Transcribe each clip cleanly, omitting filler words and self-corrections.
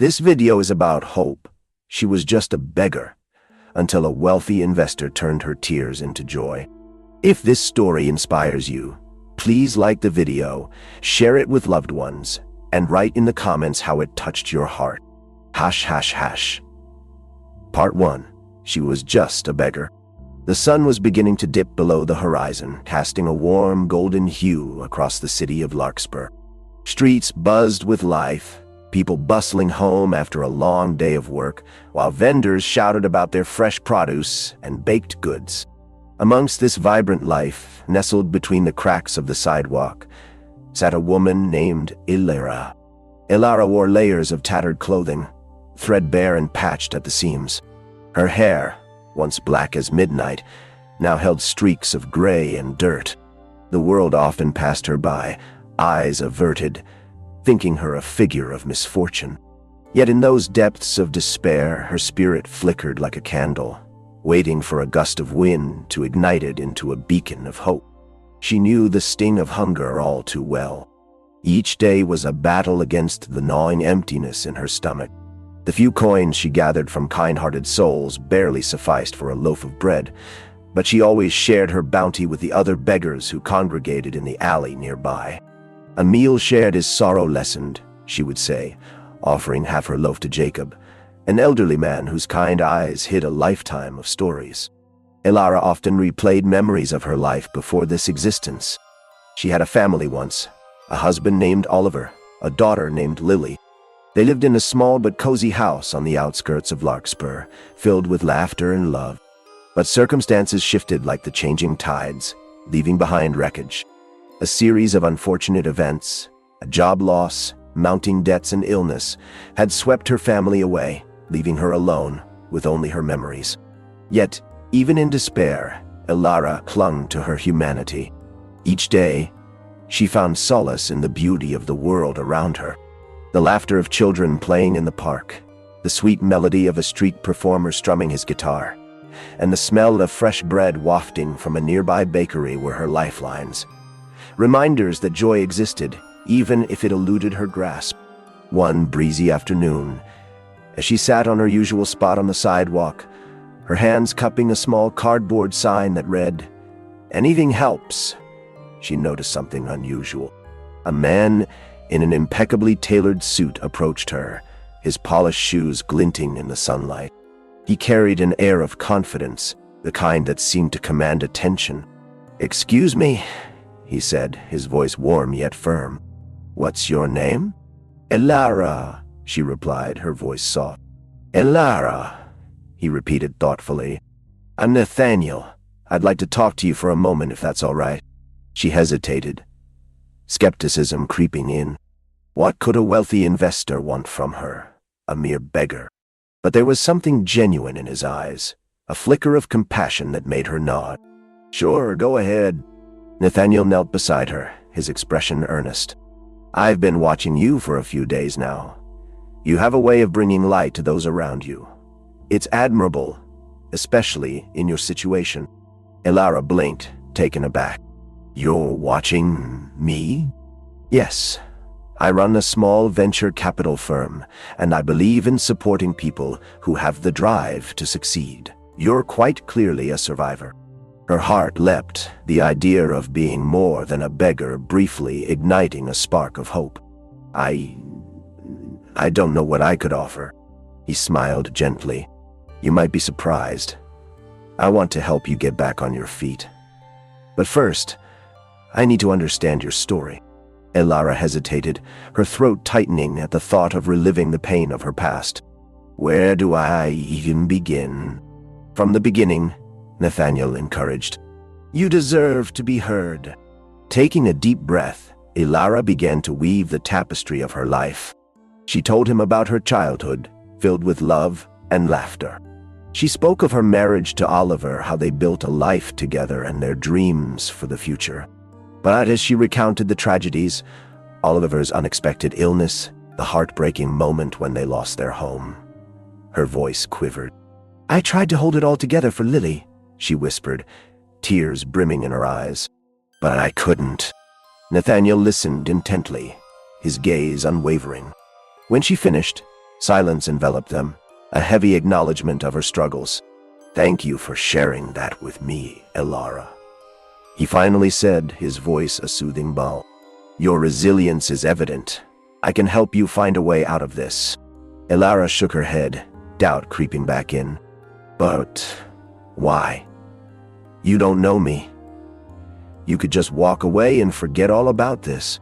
This video is about Hope. She was just a beggar until a wealthy investor turned her tears into joy. If this story inspires you, please like the video, share it with loved ones, and write in the comments how it touched your heart. ###. Part 1. She was just a beggar. The sun was beginning to dip below the horizon, casting a warm golden hue across the city of Larkspur. Streets buzzed with life, people bustling home after a long day of work, while vendors shouted about their fresh produce and baked goods. Amongst this vibrant life, nestled between the cracks of the sidewalk, sat a woman named Elara. Elara wore layers of tattered clothing, threadbare and patched at the seams. Her hair, once black as midnight, now held streaks of gray and dirt. The world often passed her by, eyes averted, thinking her a figure of misfortune. Yet in those depths of despair, her spirit flickered like a candle, waiting for a gust of wind to ignite it into a beacon of hope. She knew the sting of hunger all too well. Each day was a battle against the gnawing emptiness in her stomach. The few coins she gathered from kind-hearted souls barely sufficed for a loaf of bread, but she always shared her bounty with the other beggars who congregated in the alley nearby. "A meal shared is sorrow lessened," she would say, offering half her loaf to Jacob, an elderly man whose kind eyes hid a lifetime of stories. Elara often replayed memories of her life before this existence. She had a family once, a husband named Oliver, a daughter named Lily. They lived in a small but cozy house on the outskirts of Larkspur, filled with laughter and love. But circumstances shifted like the changing tides, leaving behind wreckage. A series of unfortunate events, a job loss, mounting debts and illness, had swept her family away, leaving her alone with only her memories. Yet, even in despair, Elara clung to her humanity. Each day, she found solace in the beauty of the world around her. The laughter of children playing in the park, the sweet melody of a street performer strumming his guitar, and the smell of fresh bread wafting from a nearby bakery were her lifelines. Reminders that joy existed, even if it eluded her grasp. One breezy afternoon, as she sat on her usual spot on the sidewalk, her hands cupping a small cardboard sign that read, "Anything helps," she noticed something unusual. A man in an impeccably tailored suit approached her, his polished shoes glinting in the sunlight. He carried an air of confidence, the kind that seemed to command attention. "Excuse me," he said, his voice warm yet firm. "What's your name?" "Elara," she replied, her voice soft. "Elara," he repeated thoughtfully. "I'm Nathaniel. I'd like to talk to you for a moment if that's all right." She hesitated, skepticism creeping in. What could a wealthy investor want from her? A mere beggar. But there was something genuine in his eyes, a flicker of compassion that made her nod. "Sure, go ahead." Nathaniel knelt beside her, his expression earnest. "I've been watching you for a few days now. You have a way of bringing light to those around you. It's admirable, especially in your situation." Elara blinked, taken aback. "You're watching me?" "Yes. I run a small venture capital firm, and I believe in supporting people who have the drive to succeed. You're quite clearly a survivor." Her heart leapt, the idea of being more than a beggar briefly igniting a spark of hope. I don't know what I could offer." He smiled gently. "You might be surprised. I want to help you get back on your feet. But first, I need to understand your story." Elara hesitated, her throat tightening at the thought of reliving the pain of her past. "Where do I even begin?" "From the beginning," Nathaniel encouraged. "You deserve to be heard." Taking a deep breath, Elara began to weave the tapestry of her life. She told him about her childhood, filled with love and laughter. She spoke of her marriage to Oliver, how they built a life together and their dreams for the future. But as she recounted the tragedies, Oliver's unexpected illness, the heartbreaking moment when they lost their home, her voice quivered. "I tried to hold it all together for Lily," she whispered, tears brimming in her eyes. "But I couldn't." Nathaniel listened intently, his gaze unwavering. When she finished, Silence enveloped them, a heavy acknowledgement of her struggles. "Thank you for sharing that with me, Elara," he finally said, his voice a soothing balm. "Your resilience is evident. I can help you find a way out of this." Elara shook her head, doubt creeping back in. "But why? You don't know me. You could just walk away and forget all about this."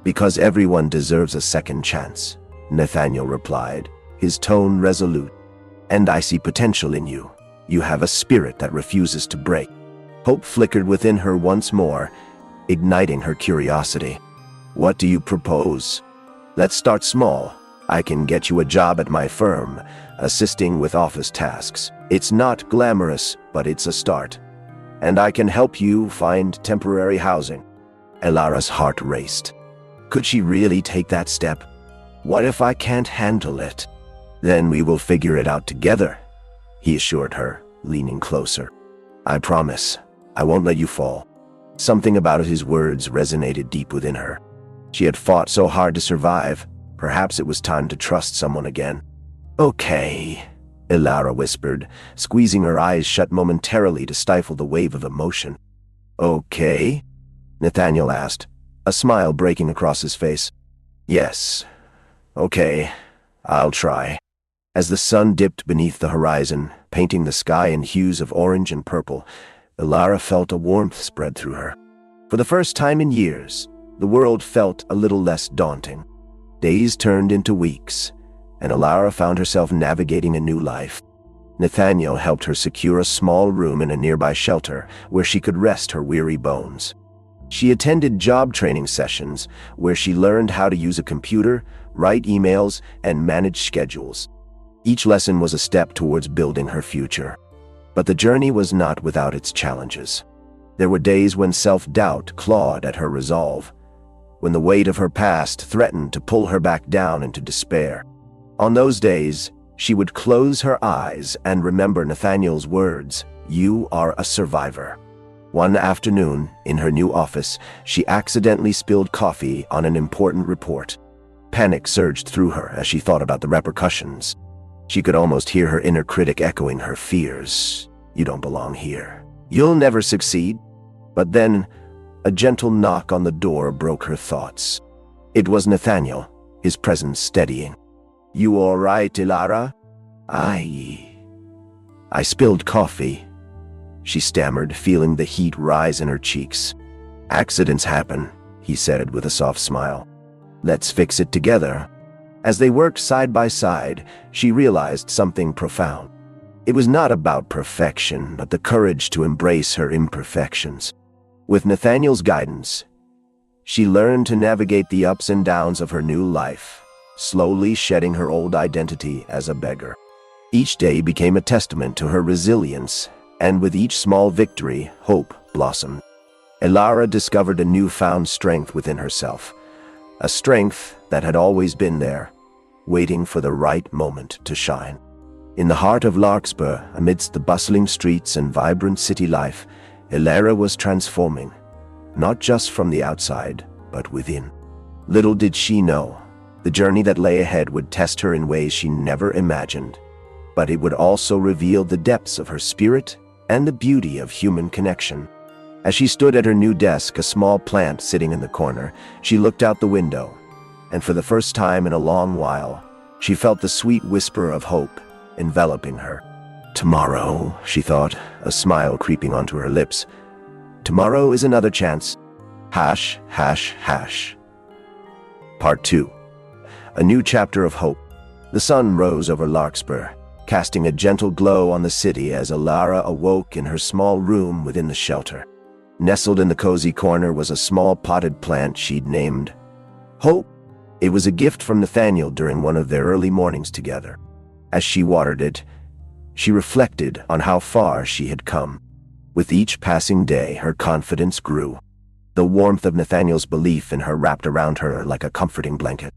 "Because everyone deserves a second chance," Nathaniel replied, his tone resolute. "And I see potential in you. You have a spirit that refuses to break." Hope flickered within her once more, igniting her curiosity. "What do you propose?" "Let's start small. I can get you a job at my firm, assisting with office tasks. It's not glamorous, but it's a start. And I can help you find temporary housing." Elara's heart raced. Could she really take that step? "What if I can't handle it?" "Then we will figure it out together," he assured her, leaning closer. "I promise, I won't let you fall." Something about his words resonated deep within her. She had fought so hard to survive. Perhaps it was time to trust someone again. "Okay," Elara whispered, squeezing her eyes shut momentarily to stifle the wave of emotion. "Okay?" Nathaniel asked, a smile breaking across his face. "Yes. Okay, I'll try." As the sun dipped beneath the horizon, painting the sky in hues of orange and purple, Elara felt a warmth spread through her. For the first time in years, the world felt a little less daunting. Days turned into weeks, and Elara found herself navigating a new life. Nathaniel helped her secure a small room in a nearby shelter where she could rest her weary bones. She attended job training sessions where she learned how to use a computer, write emails, and manage schedules. Each lesson was a step towards building her future. But the journey was not without its challenges. There were days when self-doubt clawed at her resolve, when the weight of her past threatened to pull her back down into despair. On those days, she would close her eyes and remember Nathaniel's words, "You are a survivor." One afternoon, in her new office, she accidentally spilled coffee on an important report. Panic surged through her as she thought about the repercussions. She could almost hear her inner critic echoing her fears. "You don't belong here. You'll never succeed." But then, a gentle knock on the door broke her thoughts. It was Nathaniel, his presence steadying. "You all right, Elara?" I spilled coffee," she stammered, feeling the heat rise in her cheeks. "Accidents happen," he said with a soft smile. "Let's fix it together." As they worked side by side, she realized something profound. It was not about perfection, but the courage to embrace her imperfections. With Nathaniel's guidance, she learned to navigate the ups and downs of her new life, slowly shedding her old identity as a beggar. Each day became a testament to her resilience, and with each small victory, hope blossomed. Elara discovered a newfound strength within herself, a strength that had always been there, waiting for the right moment to shine. In the heart of Larkspur, amidst the bustling streets and vibrant city life, Elara was transforming, not just from the outside, but within. Little did she know, the journey that lay ahead would test her in ways she never imagined, but it would also reveal the depths of her spirit and the beauty of human connection. As she stood at her new desk, a small plant sitting in the corner, she looked out the window, and for the first time in a long while, she felt the sweet whisper of hope enveloping her. "Tomorrow," she thought, a smile creeping onto her lips. "Tomorrow is another chance." Hash, hash, hash. Part 2. A new chapter of hope. The sun rose over Larkspur, casting a gentle glow on the city as Elara awoke in her small room within the shelter. Nestled in the cozy corner was a small potted plant she'd named Hope. It was a gift from Nathaniel during one of their early mornings together. As she watered it, she reflected on how far she had come. With each passing day, her confidence grew. The warmth of Nathaniel's belief in her wrapped around her like a comforting blanket.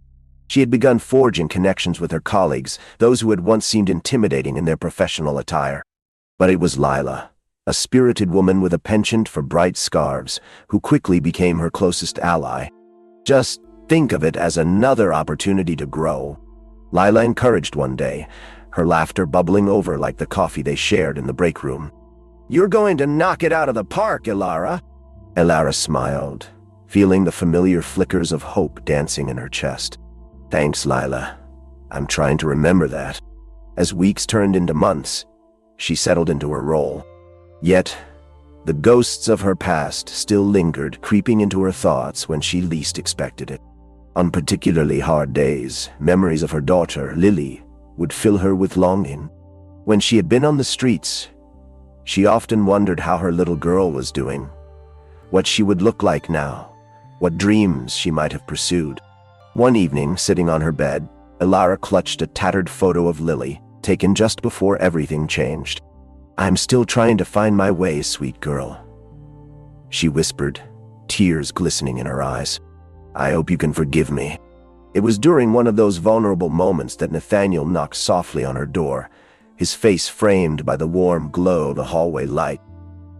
She had begun forging connections with her colleagues, those who had once seemed intimidating in their professional attire. But it was Lila, a spirited woman with a penchant for bright scarves, who quickly became her closest ally. Just think of it as another opportunity to grow. Lila encouraged one day, her laughter bubbling over like the coffee they shared in the break room. "You're going to knock it out of the park, Ilara." Ilara smiled, feeling the familiar flickers of hope dancing in her chest. "Thanks, Lila. I'm trying to remember that." As weeks turned into months, she settled into her role. Yet, the ghosts of her past still lingered, creeping into her thoughts when she least expected it. On particularly hard days, memories of her daughter, Lily, would fill her with longing. When she had been on the streets, she often wondered how her little girl was doing, what she would look like now, what dreams she might have pursued. One evening, sitting on her bed, Ilara clutched a tattered photo of Lily, taken just before everything changed. "I'm still trying to find my way, sweet girl," she whispered, tears glistening in her eyes. "I hope you can forgive me." It was during one of those vulnerable moments that Nathaniel knocked softly on her door, his face framed by the warm glow of the hallway light.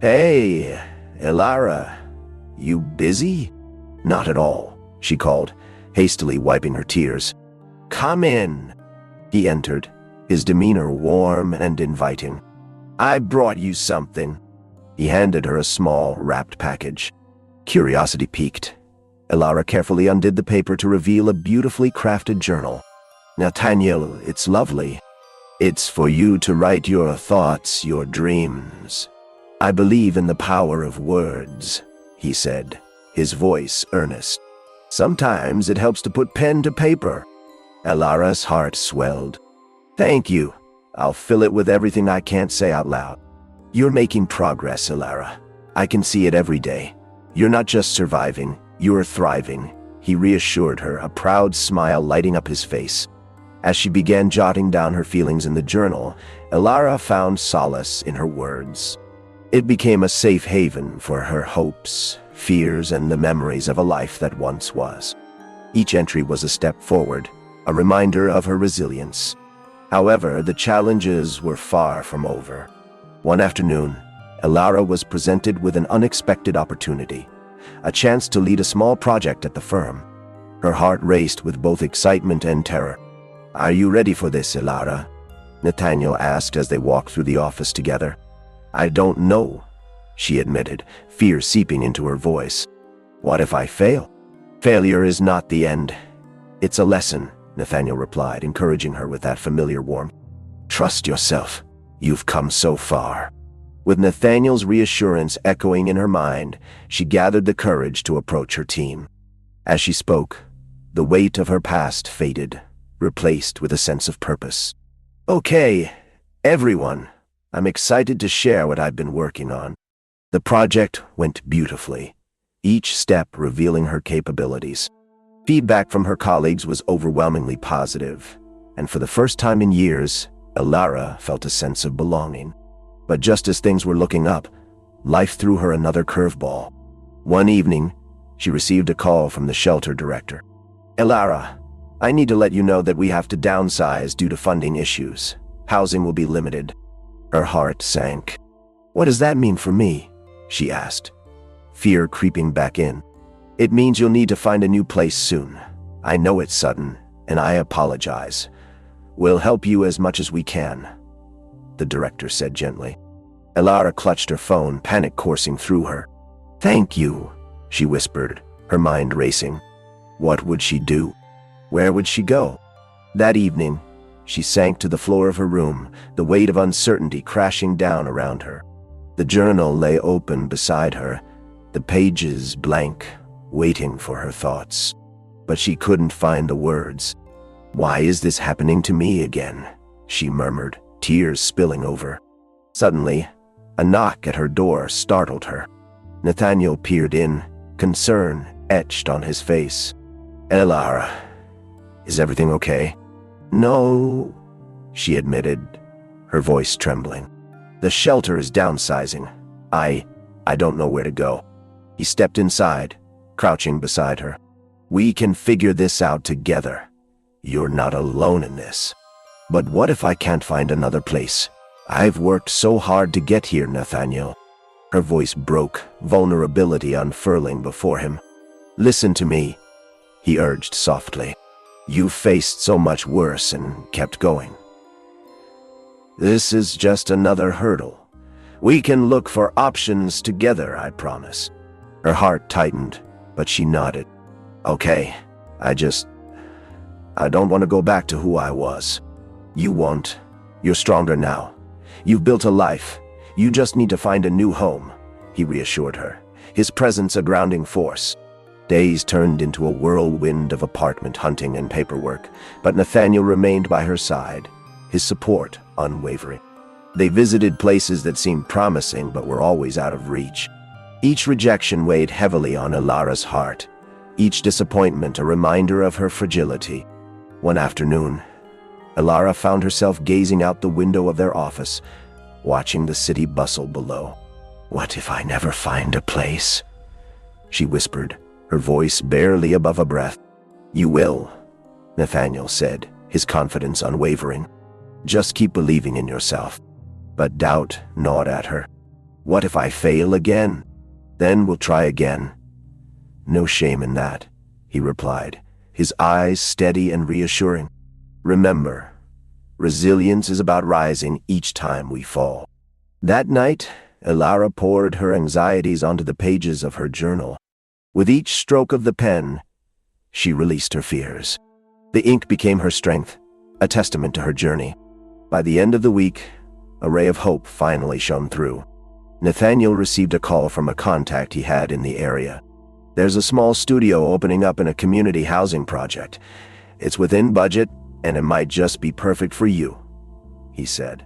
"Hey, Ilara, you busy?" "Not at all," she called, hastily wiping her tears. "Come in." He entered, his demeanor warm and inviting. "I brought you something." He handed her a small, wrapped package. Curiosity piqued, Ilara carefully undid the paper to reveal a beautifully crafted journal. "Nathaniel, it's lovely. It's for you to write your thoughts, your dreams. I believe in the power of words," he said, his voice earnest. "Sometimes it helps to put pen to paper." Ilara's heart swelled. "Thank you. I'll fill it with everything I can't say out loud." "You're making progress, Ilara. I can see it every day. You're not just surviving, you're thriving," he reassured her, a proud smile lighting up his face. As she began jotting down her feelings in the journal, Ilara found solace in her words. It became a safe haven for her hopes, fears, and the memories of a life that once was. Each entry was a step forward, a reminder of her resilience. However, the challenges were far from over. One afternoon, Ilara was presented with an unexpected opportunity, a chance to lead a small project at the firm. Her heart raced with both excitement and terror. "Are you ready for this, Ilara?" Nathaniel asked as they walked through the office together. "I don't know," she admitted, fear seeping into her voice. "What if I fail?" "Failure is not the end. It's a lesson," Nathaniel replied, encouraging her with that familiar warmth. "Trust yourself. You've come so far." With Nathaniel's reassurance echoing in her mind, she gathered the courage to approach her team. As she spoke, the weight of her past faded, replaced with a sense of purpose. "Okay, everyone, I'm excited to share what I've been working on." The project went beautifully, each step revealing her capabilities. Feedback from her colleagues was overwhelmingly positive, and for the first time in years, Ilara felt a sense of belonging. But just as things were looking up, life threw her another curveball. One evening, she received a call from the shelter director. "Ilara, I need to let you know that we have to downsize due to funding issues. Housing will be limited." Her heart sank. "What does that mean for me?" she asked, fear creeping back in. "It means you'll need to find a new place soon. I know it's sudden, and I apologize. We'll help you as much as we can," the director said gently. Ilara clutched her phone, panic coursing through her. "Thank you," she whispered, her mind racing. What would she do? Where would she go? That evening, she sank to the floor of her room, the weight of uncertainty crashing down around her. The journal lay open beside her, the pages blank, waiting for her thoughts. But she couldn't find the words. "Why is this happening to me again?" she murmured, tears spilling over. Suddenly, a knock at her door startled her. Nathaniel peered in, concern etched on his face. "Ilara, is everything okay?" "No," she admitted, her voice trembling. "The shelter is downsizing. I don't know where to go." He stepped inside, crouching beside her. "We can figure this out together. You're not alone in this." "But what if I can't find another place? I've worked so hard to get here, Nathaniel." Her voice broke, vulnerability unfurling before him. "Listen to me," he urged softly. You faced so much worse and kept going. This is just another hurdle. We can look for options together, I promise. Her heart tightened, but she nodded. Okay, I don't want to go back to who I was. You won't. You're stronger now. You've built a life. You just need to find a new home, he reassured her, his presence a grounding force. Days turned into a whirlwind of apartment hunting and paperwork, but Nathaniel remained by her side, his support unwavering. They visited places that seemed promising but were always out of reach. Each rejection weighed heavily on Ilara's heart, each disappointment a reminder of her fragility. One afternoon, Ilara found herself gazing out the window of their office, watching the city bustle below. What if I never find a place? She whispered, her voice barely above a breath. You will, Nathaniel said, his confidence unwavering. Just keep believing in yourself. But doubt gnawed at her. What if I fail again? Then we'll try again. No shame in that, he replied, his eyes steady and reassuring. Remember, resilience is about rising each time we fall. That night, Ilara poured her anxieties onto the pages of her journal. With each stroke of the pen, she released her fears. The ink became her strength, a testament to her journey. By the end of the week, a ray of hope finally shone through. Nathaniel received a call from a contact he had in the area. There's a small studio opening up in a community housing project. It's within budget, and it might just be perfect for you, he said,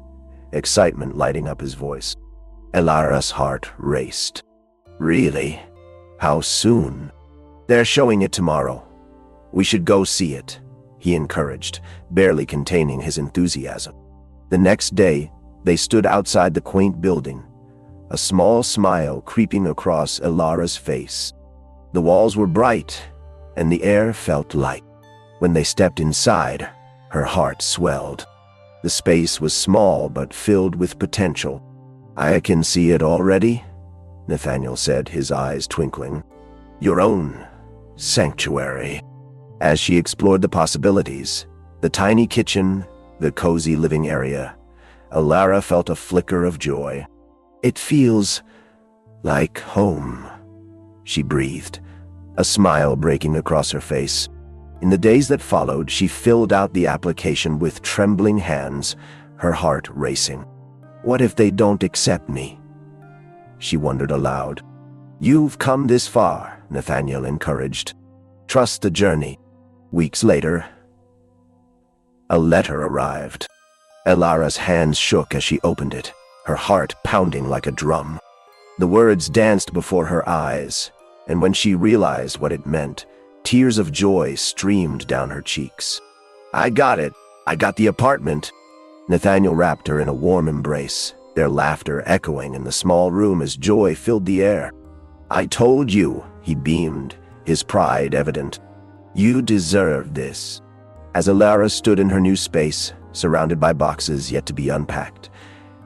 excitement lighting up his voice. Ilara's heart raced. Really? How soon? They're showing it tomorrow. We should go see it, he encouraged, barely containing his enthusiasm. The next day, they stood outside the quaint building, a small smile creeping across Ilara's face. The walls were bright, and the air felt light. When they stepped inside, her heart swelled. The space was small but filled with potential. I can see it already, Nathaniel said, his eyes twinkling. Your own sanctuary. As she explored the possibilities, the tiny kitchen, the cozy living area, Ilara felt a flicker of joy. It feels like home, she breathed, a smile breaking across her face. In the days that followed, she filled out the application with trembling hands, her heart racing. What if they don't accept me? She wondered aloud. You've come this far, Nathaniel encouraged. Trust the journey. Weeks later, a letter arrived. Ilara's hands shook as she opened it, her heart pounding like a drum. The words danced before her eyes, and when she realized what it meant, tears of joy streamed down her cheeks. I got it. I got the apartment. Nathaniel wrapped her in a warm embrace, their laughter echoing in the small room as joy filled the air. I told you, he beamed, his pride evident. You deserve this. As Ilara stood in her new space, surrounded by boxes yet to be unpacked,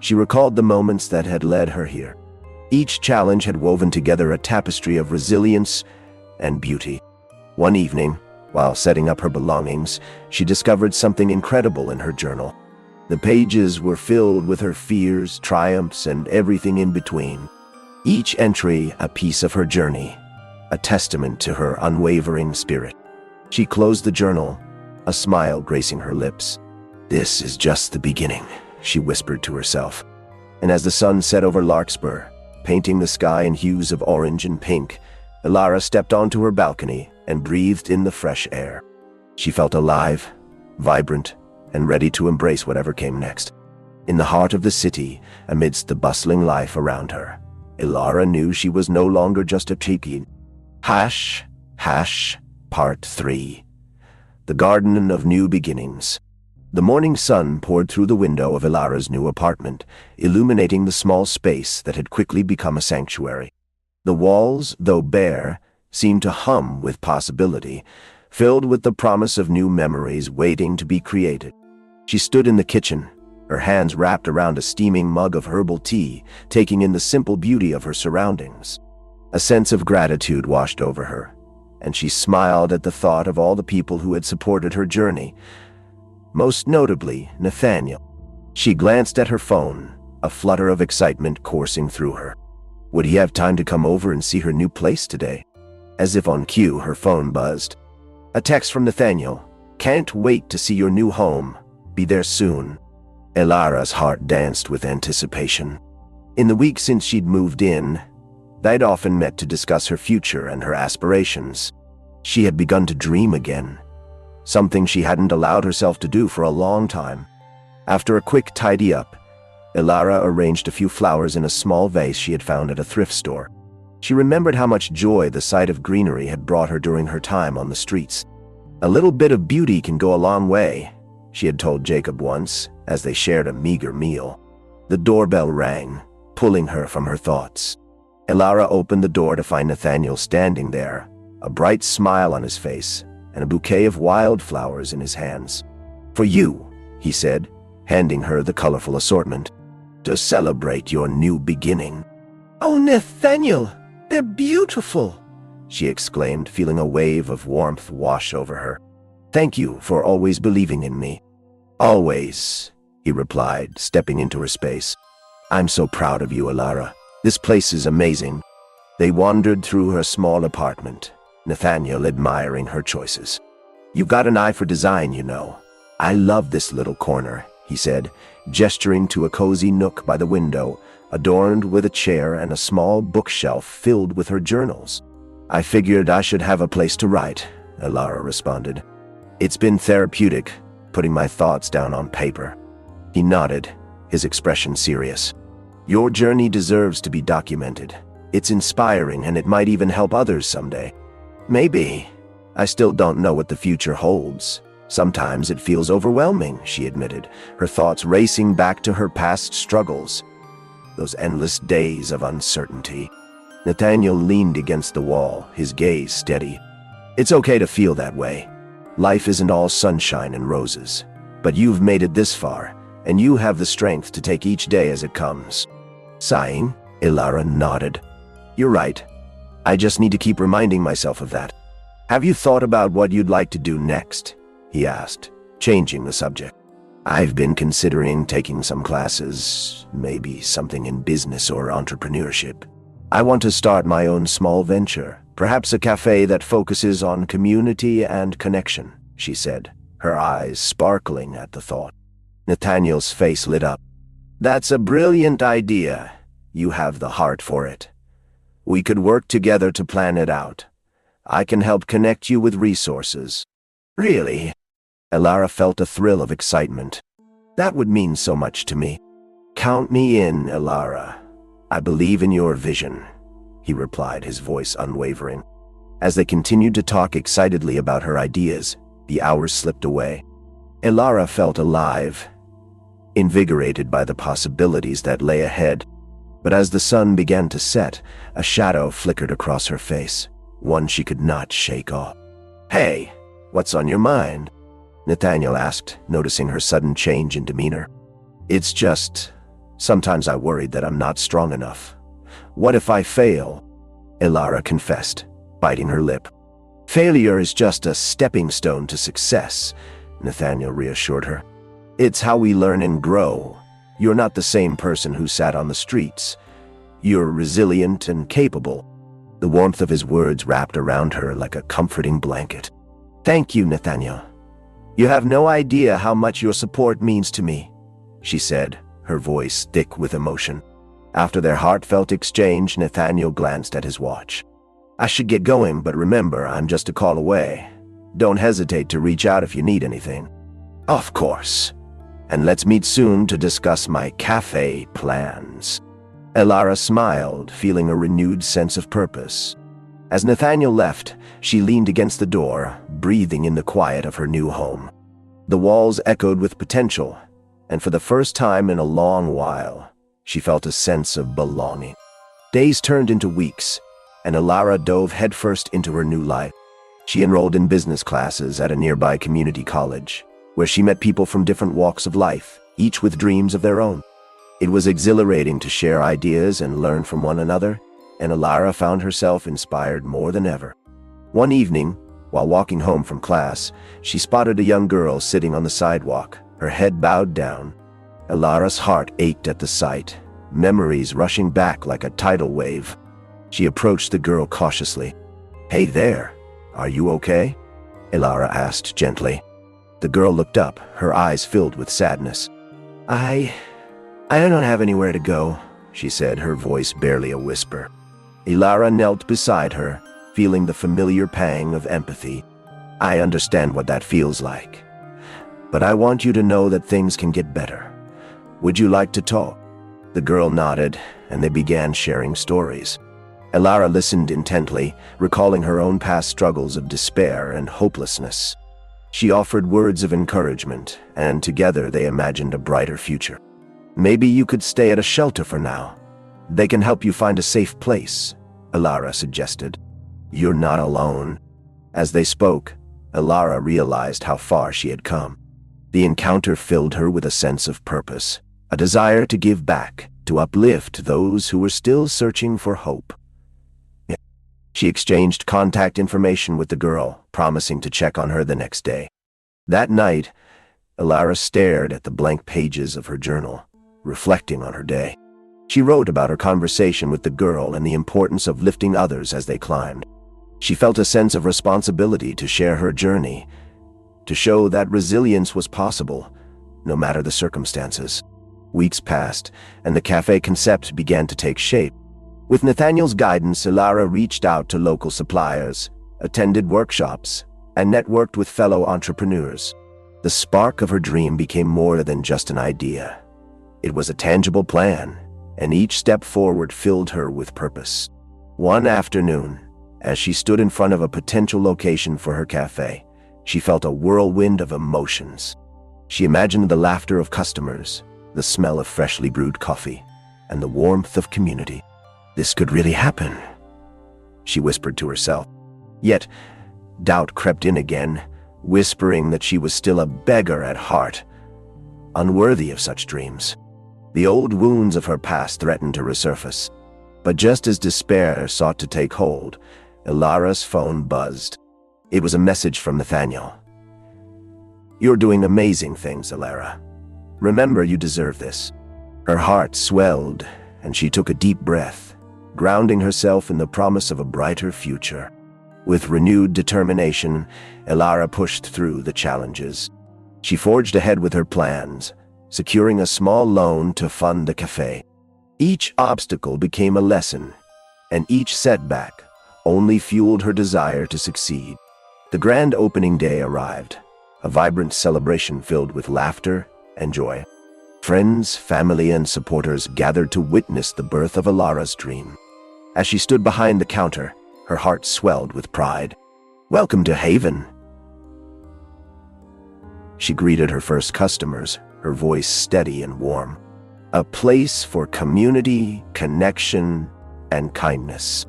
she recalled the moments that had led her here. Each challenge had woven together a tapestry of resilience and beauty. One evening, while setting up her belongings, she discovered something incredible in her journal. The pages were filled with her fears, triumphs, and everything in between. Each entry a piece of her journey, a testament to her unwavering spirit. She closed the journal, a smile gracing her lips. This is just the beginning, she whispered to herself. And as the sun set over Larkspur, painting the sky in hues of orange and pink, Ilara stepped onto her balcony and breathed in the fresh air. She felt alive, vibrant, and ready to embrace whatever came next. In the heart of the city, amidst the bustling life around her, Ilara knew she was no longer just a cheeky. Part 3. The Garden of New Beginnings. The morning sun poured through the window of Ilara's new apartment, illuminating the small space that had quickly become a sanctuary. The walls, though bare, seemed to hum with possibility, filled with the promise of new memories waiting to be created. She stood in the kitchen, her hands wrapped around a steaming mug of herbal tea, taking in the simple beauty of her surroundings. A sense of gratitude washed over her, and she smiled at the thought of all the people who had supported her journey, most notably Nathaniel. She glanced at her phone, a flutter of excitement coursing through her. Would he have time to come over and see her new place today? As if on cue, her phone buzzed. A text from Nathaniel. "Can't wait to see your new home. Be there soon." Elara's heart danced with anticipation. In the week since she'd moved in, they'd often met to discuss her future and her aspirations. She had begun to dream again, something she hadn't allowed herself to do for a long time. After a quick tidy-up, Elara arranged a few flowers in a small vase she had found at a thrift store. She remembered how much joy the sight of greenery had brought her during her time on the streets. "A little bit of beauty can go a long way," she had told Jacob once, as they shared a meager meal. The doorbell rang, pulling her from her thoughts. Elara opened the door to find Nathaniel standing there, a bright smile on his face and a bouquet of wildflowers in his hands. "For you," he said, handing her the colorful assortment, "to celebrate your new beginning." "Oh, Nathaniel, they're beautiful," she exclaimed, feeling a wave of warmth wash over her. "Thank you for always believing in me." "Always," he replied, stepping into her space. "I'm so proud of you, Elara. This place is amazing." They wandered through her small apartment, Nathaniel admiring her choices. "You've got an eye for design, you know. I love this little corner," he said, gesturing to a cozy nook by the window, adorned with a chair and a small bookshelf filled with her journals. "I figured I should have a place to write," Elara responded. "It's been therapeutic, putting my thoughts down on paper." He nodded, his expression serious. "Your journey deserves to be documented. It's inspiring, and it might even help others someday." "Maybe. I still don't know what the future holds. Sometimes it feels overwhelming," she admitted, her thoughts racing back to her past struggles. Those endless days of uncertainty. Nathaniel leaned against the wall, his gaze steady. "It's okay to feel that way. Life isn't all sunshine and roses. But you've made it this far, and you have the strength to take each day as it comes." Sighing, Elara nodded. "You're right. I just need to keep reminding myself of that." "Have you thought about what you'd like to do next?" he asked, changing the subject. "I've been considering taking some classes, maybe something in business or entrepreneurship. I want to start my own small venture, perhaps a cafe that focuses on community and connection," she said, her eyes sparkling at the thought. Nathaniel's face lit up. "That's a brilliant idea. You have the heart for it. We could work together to plan it out. I can help connect you with resources." "Really?" Elara felt a thrill of excitement. "That would mean so much to me." "Count me in, Elara. I believe in your vision," he replied, his voice unwavering. As they continued to talk excitedly about her ideas, the hours slipped away. Elara felt alive, invigorated by the possibilities that lay ahead. But as the sun began to set, a shadow flickered across her face, one she could not shake off. "Hey, what's on your mind?" Nathaniel asked, noticing her sudden change in demeanor. "It's just, sometimes I worried that I'm not strong enough. What if I fail?" Elara confessed, biting her lip. "Failure is just a stepping stone to success," Nathaniel reassured her. "It's how we learn and grow. You're not the same person who sat on the streets. You're resilient and capable." The warmth of his words wrapped around her like a comforting blanket. "Thank you, Nathaniel. You have no idea how much your support means to me," she said, her voice thick with emotion. After their heartfelt exchange, Nathaniel glanced at his watch. "I should get going, but remember, I'm just a call away. Don't hesitate to reach out if you need anything." "Of course. And let's meet soon to discuss my cafe plans." Elara smiled, feeling a renewed sense of purpose. As Nathaniel left, she leaned against the door, breathing in the quiet of her new home. The walls echoed with potential, and for the first time in a long while, she felt a sense of belonging. Days turned into weeks, and Elara dove headfirst into her new life. She enrolled in business classes at a nearby community college, where she met people from different walks of life, each with dreams of their own. It was exhilarating to share ideas and learn from one another, and Elara found herself inspired more than ever. One evening, while walking home from class, she spotted a young girl sitting on the sidewalk, her head bowed down. Elara's heart ached at the sight, memories rushing back like a tidal wave. She approached the girl cautiously. "Hey there, are you okay?" Elara asked gently. The girl looked up, her eyes filled with sadness. I don't have anywhere to go," she said, her voice barely a whisper. Elara knelt beside her, feeling the familiar pang of empathy. "I understand what that feels like. But I want you to know that things can get better. Would you like to talk?" The girl nodded, and they began sharing stories. Elara listened intently, recalling her own past struggles of despair and hopelessness. She offered words of encouragement, and together they imagined a brighter future. "Maybe you could stay at a shelter for now. They can help you find a safe place," Elara suggested. "You're not alone." As they spoke, Elara realized how far she had come. The encounter filled her with a sense of purpose, a desire to give back, to uplift those who were still searching for hope. She exchanged contact information with the girl, promising to check on her the next day. That night, Elara stared at the blank pages of her journal, reflecting on her day. She wrote about her conversation with the girl and the importance of lifting others as they climbed. She felt a sense of responsibility to share her journey, to show that resilience was possible, no matter the circumstances. Weeks passed, and the cafe concept began to take shape. With Nathaniel's guidance, Elara reached out to local suppliers, attended workshops, and networked with fellow entrepreneurs. The spark of her dream became more than just an idea. It was a tangible plan, and each step forward filled her with purpose. One afternoon, as she stood in front of a potential location for her cafe, she felt a whirlwind of emotions. She imagined the laughter of customers, the smell of freshly brewed coffee, and the warmth of community. "This could really happen," she whispered to herself. Yet, doubt crept in again, whispering that she was still a beggar at heart, unworthy of such dreams. The old wounds of her past threatened to resurface. But just as despair sought to take hold, Elara's phone buzzed. It was a message from Nathaniel. "You're doing amazing things, Elara. Remember, you deserve this." Her heart swelled, and she took a deep breath, grounding herself in the promise of a brighter future. With renewed determination, Elara pushed through the challenges. She forged ahead with her plans, securing a small loan to fund the cafe. Each obstacle became a lesson, and each setback only fueled her desire to succeed. The grand opening day arrived, a vibrant celebration filled with laughter and joy. Friends, family, and supporters gathered to witness the birth of Elara's dream. As she stood behind the counter, her heart swelled with pride. "Welcome to Haven." She greeted her first customers, her voice steady and warm. A place for community, connection, and kindness.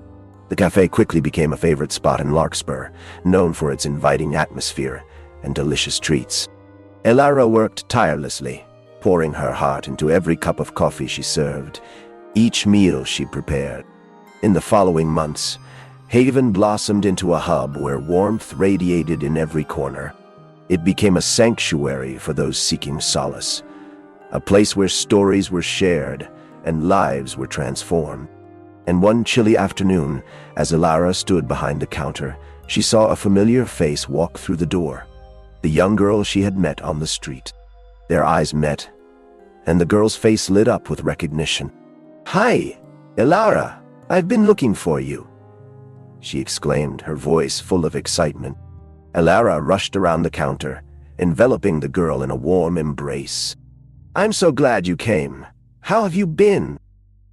The cafe quickly became a favorite spot in Larkspur, known for its inviting atmosphere and delicious treats. Elara worked tirelessly, pouring her heart into every cup of coffee she served, each meal she prepared. In the following months, Haven blossomed into a hub where warmth radiated in every corner. It became a sanctuary for those seeking solace, a place where stories were shared and lives were transformed. And one chilly afternoon, as Elara stood behind the counter, she saw a familiar face walk through the door, the young girl she had met on the street. Their eyes met, and the girl's face lit up with recognition. "Hi, Elara! I've been looking for you," she exclaimed, her voice full of excitement. Elara rushed around the counter, enveloping the girl in a warm embrace. "I'm so glad you came. How have you been?"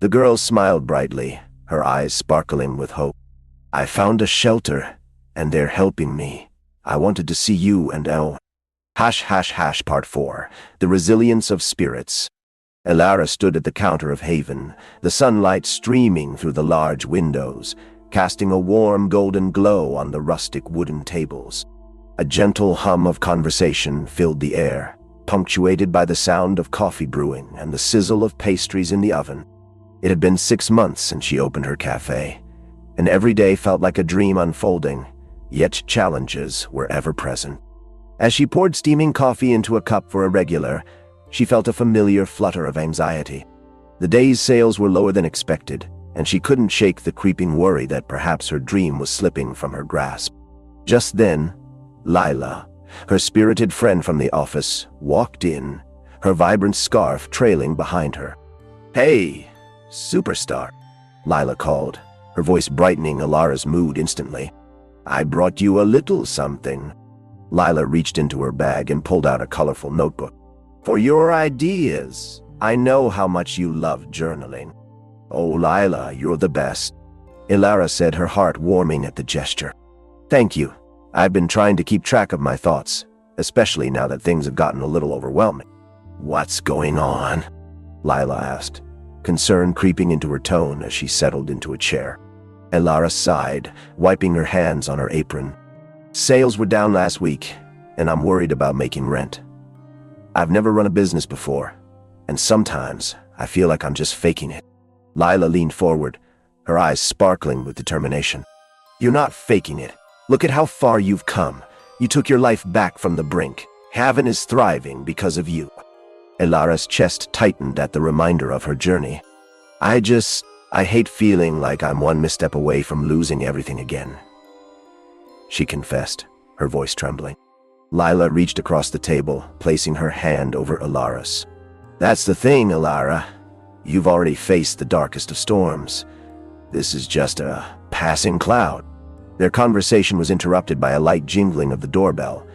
The girl smiled brightly, her eyes sparkling with hope. "I found a shelter, and they're helping me. I wanted to see you and El." Part 4. The Resilience of Spirits. Elara stood at the counter of Haven, the sunlight streaming through the large windows, casting a warm golden glow on the rustic wooden tables. A gentle hum of conversation filled the air, punctuated by the sound of coffee brewing and the sizzle of pastries in the oven. It had been 6 months since she opened her cafe, and every day felt like a dream unfolding, yet challenges were ever present. As she poured steaming coffee into a cup for a regular, she felt a familiar flutter of anxiety. The day's sales were lower than expected, and she couldn't shake the creeping worry that perhaps her dream was slipping from her grasp. Just then, Lila, her spirited friend from the office, walked in, her vibrant scarf trailing behind her. "Hey, superstar," Lila called, her voice brightening Ilara's mood instantly. "I brought you a little something." Lila reached into her bag and pulled out a colorful notebook. "For your ideas. I know how much you love journaling." "Oh, Lila, you're the best," Ilara said, her heart warming at the gesture. "Thank you. I've been trying to keep track of my thoughts, especially now that things have gotten a little overwhelming." "What's going on?" Lila asked, concern creeping into her tone as she settled into a chair. Ilara sighed, wiping her hands on her apron. "Sales were down last week, and I'm worried about making rent. I've never run a business before, and sometimes I feel like I'm just faking it." Lila leaned forward, her eyes sparkling with determination. "You're not faking it. Look at how far you've come. You took your life back from the brink. Heaven is thriving because of you." Ilara's chest tightened at the reminder of her journey. I hate feeling like I'm one misstep away from losing everything again," she confessed, her voice trembling. Lila reached across the table, placing her hand over Ilara's. "That's the thing, Ilara. You've already faced the darkest of storms. This is just a passing cloud." Their conversation was interrupted by a light jingling of the doorbell,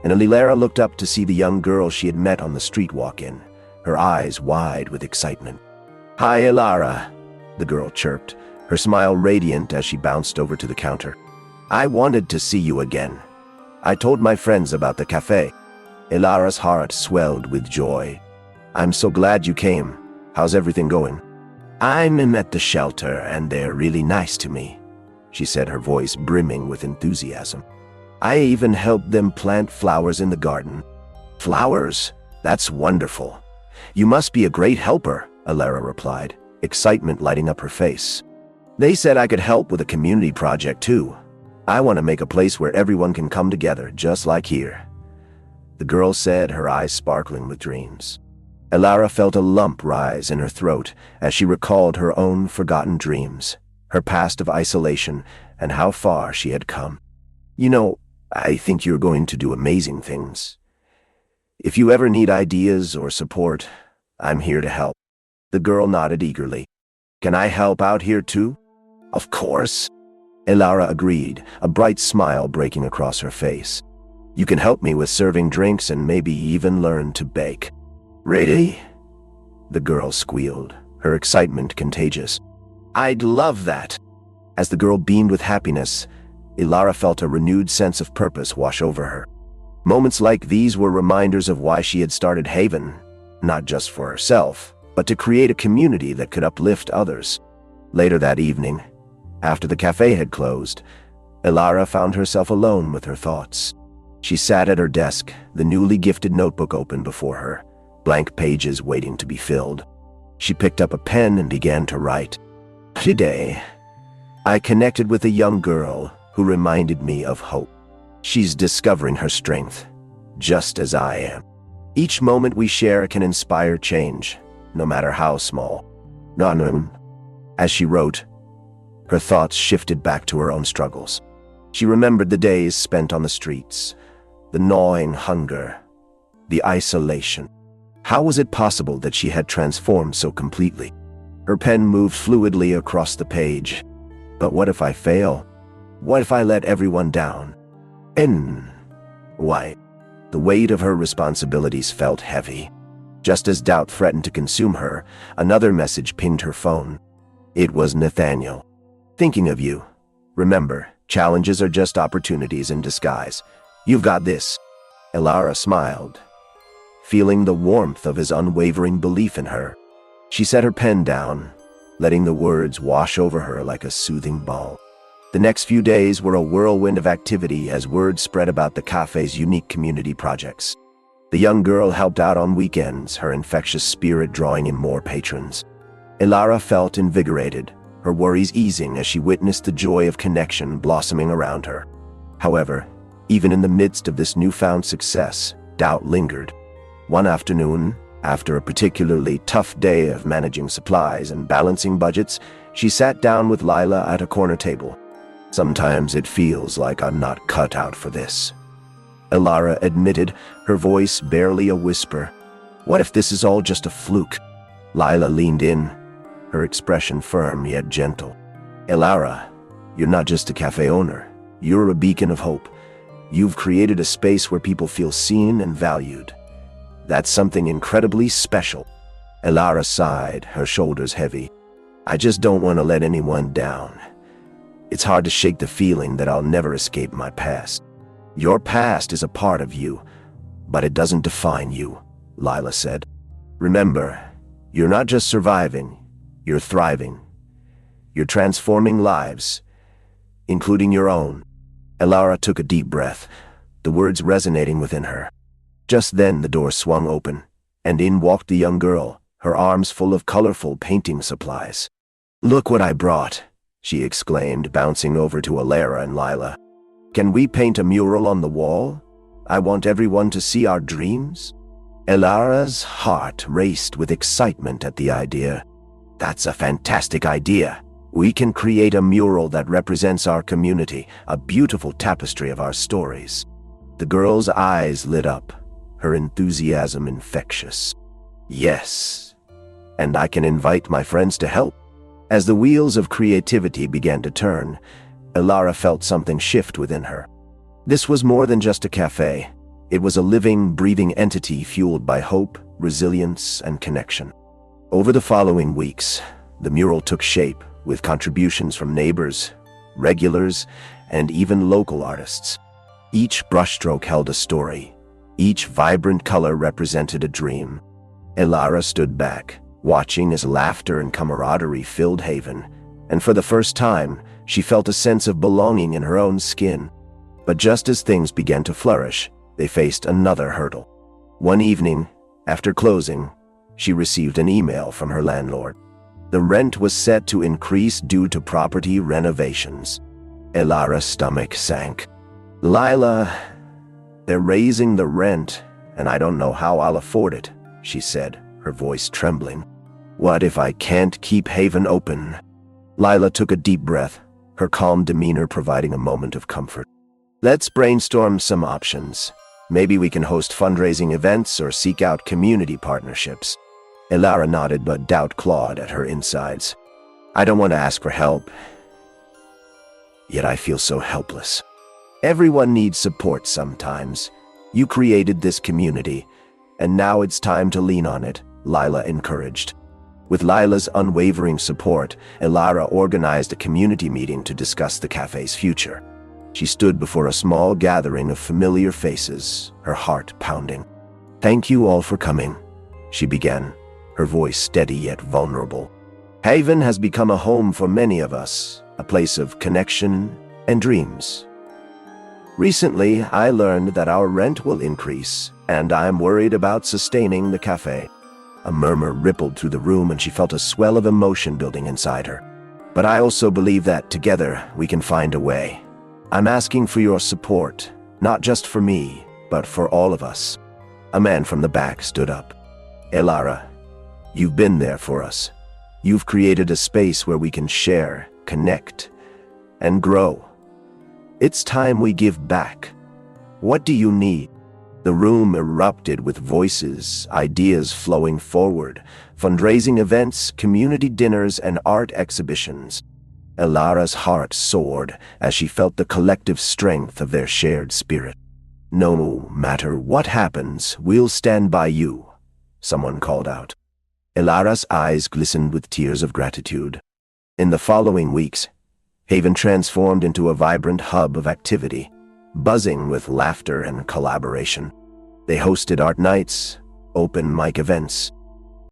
and Ilara looked up to see the young girl she had met on the street walk in, her eyes wide with excitement. "Hi, Ilara," the girl chirped, her smile radiant as she bounced over to the counter. "I wanted to see you again. I told my friends about the cafe." Ilara's heart swelled with joy. "I'm so glad you came. How's everything going?" "I'm at the shelter, and they're really nice to me," she said, her voice brimming with enthusiasm. "I even helped them plant flowers in the garden." "Flowers? That's wonderful. You must be a great helper," Ilara replied, excitement lighting up her face. "They said I could help with a community project too. I want to make a place where everyone can come together, just like here," the girl said, her eyes sparkling with dreams. Ilara felt a lump rise in her throat as she recalled her own forgotten dreams, her past of isolation, and how far she had come. "You know, I think you're going to do amazing things. If you ever need ideas or support, I'm here to help." The girl nodded eagerly. "Can I help out here too?" "Of course," Ilara agreed, a bright smile breaking across her face. "You can help me with serving drinks and maybe even learn to bake." "Really?" the girl squealed, her excitement contagious. "I'd love that." As the girl beamed with happiness, Ilara felt a renewed sense of purpose wash over her. Moments like these were reminders of why she had started Haven, not just for herself, but to create a community that could uplift others. Later that evening, after the cafe had closed, Ilara found herself alone with her thoughts. She sat at her desk, the newly gifted notebook open before her, blank pages waiting to be filled. She picked up a pen and began to write. "Today, I connected with a young girl who reminded me of hope. She's discovering her strength, just as I am. Each moment we share can inspire change, no matter how small." As she wrote, her thoughts shifted back to her own struggles. She remembered the days spent on the streets, the gnawing hunger, the isolation. How was it possible that she had transformed so completely? Her pen moved fluidly across the page. "But what if I fail? What if I let everyone down? And why?" The weight of her responsibilities felt heavy. Just as doubt threatened to consume her, another message pinged her phone. It was Nathaniel. "Thinking of you. Remember, challenges are just opportunities in disguise. You've got this." Ilara smiled, feeling the warmth of his unwavering belief in her. She set her pen down, letting the words wash over her like a soothing balm. The next few days were a whirlwind of activity as word spread about the cafe's unique community projects. The young girl helped out on weekends, her infectious spirit drawing in more patrons. Ilara felt invigorated, her worries easing as she witnessed the joy of connection blossoming around her. However, even in the midst of this newfound success, doubt lingered. One afternoon, after a particularly tough day of managing supplies and balancing budgets, she sat down with Lila at a corner table. "Sometimes it feels like I'm not cut out for this," Elara admitted, her voice barely a whisper. "What if this is all just a fluke?" Lila leaned in, her expression firm yet gentle. "Elara, you're not just a cafe owner. You're a beacon of hope. You've created a space where people feel seen and valued. That's something incredibly special." Elara sighed, her shoulders heavy. "I just don't want to let anyone down. It's hard to shake the feeling that I'll never escape my past." "Your past is a part of you, but it doesn't define you," Lila said. "Remember, you're not just surviving, you're thriving. You're transforming lives, including your own." Elara took a deep breath, the words resonating within her. Just then the door swung open, and in walked the young girl, her arms full of colorful painting supplies. "Look what I brought," she exclaimed, bouncing over to Elara and Lila. "Can we paint a mural on the wall? I want everyone to see our dreams." Elara's heart raced with excitement at the idea. "That's a fantastic idea. We can create a mural that represents our community, a beautiful tapestry of our stories." The girl's eyes lit up, her enthusiasm infectious. "Yes, and I can invite my friends to help." As the wheels of creativity began to turn, Elara felt something shift within her. This was more than just a cafe. It was a living, breathing entity fueled by hope, resilience, and connection. Over the following weeks, the mural took shape, with contributions from neighbors, regulars, and even local artists. Each brushstroke held a story. Each vibrant color represented a dream. Elara stood back, watching as laughter and camaraderie filled Haven, and for the first time, she felt a sense of belonging in her own skin. But just as things began to flourish, they faced another hurdle. One evening, after closing, she received an email from her landlord. The rent was set to increase due to property renovations. Elara's stomach sank. "Lila, they're raising the rent, and I don't know how I'll afford it," she said, her voice trembling. "What if I can't keep Haven open?" Lila took a deep breath, her calm demeanor providing a moment of comfort. "Let's brainstorm some options. Maybe we can host fundraising events or seek out community partnerships." Elara nodded, but doubt clawed at her insides. "I don't want to ask for help, yet I feel so helpless." "Everyone needs support sometimes. You created this community, and now it's time to lean on it," Lila encouraged. With Lila's unwavering support, Elara organized a community meeting to discuss the cafe's future. She stood before a small gathering of familiar faces, her heart pounding. "Thank you all for coming," she began, her voice steady yet vulnerable. "Haven has become a home for many of us, a place of connection and dreams. Recently, I learned that our rent will increase, and I'm worried about sustaining the cafe." A murmur rippled through the room, and she felt a swell of emotion building inside her. "But I also believe that together we can find a way. I'm asking for your support, not just for me, but for all of us." A man from the back stood up. "Elara, you've been there for us. You've created a space where we can share, connect, and grow. It's time we give back. What do you need?" The room erupted with voices, ideas flowing forward, fundraising events, community dinners, and art exhibitions. Elara's heart soared as she felt the collective strength of their shared spirit. "No matter what happens, we'll stand by you," someone called out. Elara's eyes glistened with tears of gratitude. In the following weeks, Haven transformed into a vibrant hub of activity, buzzing with laughter and collaboration. They hosted art nights, open mic events,